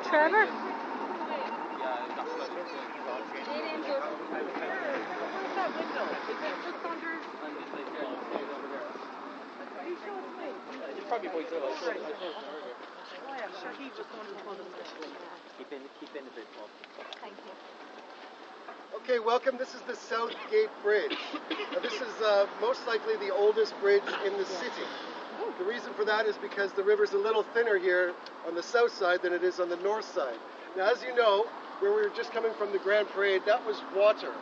Trevor? Where's that window? Is it just under? You show it to me. You probably boys are like, Oh, yeah, sure. He just wanted to hold it. keep in a bit, Bob. Thank you. Okay, welcome. This is the South Gate Bridge. Now, this is most likely the oldest bridge in the city. The reason for that is because the river's a little thinner here on the south side than it is on the north side. Now, as you know, where we were just coming from the Grand Parade, that was water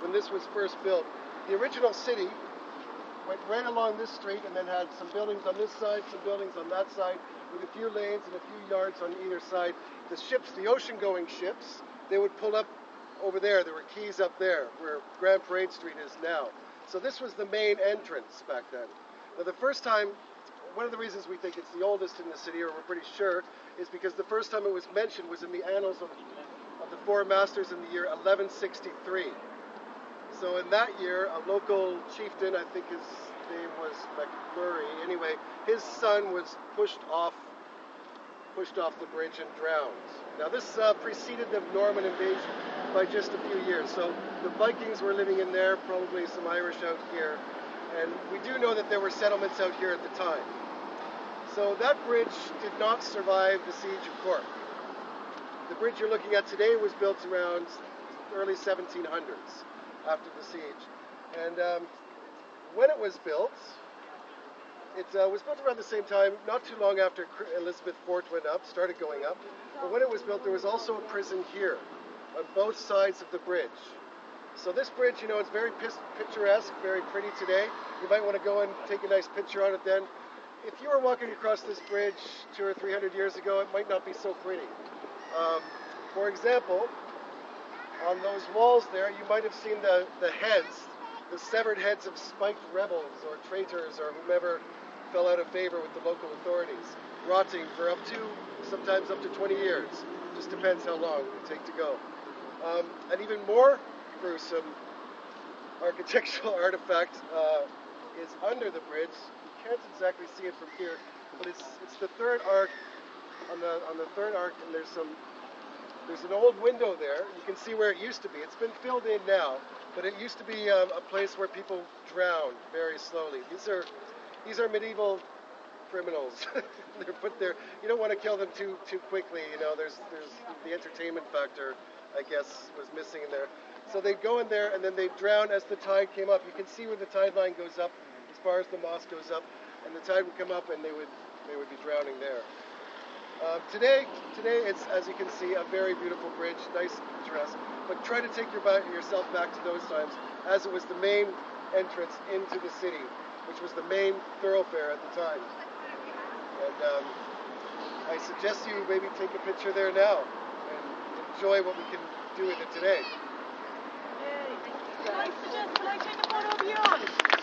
when this was first built. The original city went right along this street and then had some buildings on this side, some buildings on that side, with a few lanes and a few yards on either side. The ships, the ocean-going ships, they would pull up over there. There were quays up there where Grand Parade Street is now. So this was the main entrance back then. Now the first time, one of the reasons we think it's the oldest in the city, or we're pretty sure, is because the first time it was mentioned was in the annals of the Four Masters in the year 1163. So in that year, a local chieftain, I think his name was McMurray, anyway, his son was pushed off the bridge and drowned. Now this preceded the Norman invasion by just a few years. So the Vikings were living in there, probably some Irish out here, and we do know that there were settlements out here at the time. So that bridge did not survive the siege of Cork. The bridge you're looking at today was built around early 1700s after the siege. And when it was built, it was built around the same time, not too long after Elizabeth Fort started going up. But when it was built, there was also a prison here on both sides of the bridge. So this bridge, you know, it's very picturesque, very pretty today. You might want to go and take a nice picture on it then. If you were walking across this bridge 200 or 300 years ago, it might not be so pretty. For example, on those walls there, you might have seen the heads, the severed heads of spiked rebels or traitors or whomever fell out of favor with the local authorities, rotting for sometimes up to 20 years. Just depends how long it would take to go. An even more gruesome architectural artifact is under the bridge. You can't exactly see it from here, but it's the third arc. On the third arc, and there's an old window there. You can see where it used to be. It's been filled in now, but it used to be a place where people drowned very slowly. These are medieval criminals. They're put there. You don't want to kill them too quickly. You know, there's the entertainment factor, I guess, was missing in there. So they'd go in there and then they'd drown as the tide came up. You can see where the tide line goes up as far as the moss goes up, and the tide would come up and they would be drowning there. Today it's, as you can see, a very beautiful bridge, nice and picturesque, but try to take yourself back to those times as it was the main entrance into the city, which was the main thoroughfare at the time. And I suggest you maybe take a picture there now and enjoy what we can do with it today. Yay. Can I take a photo of you?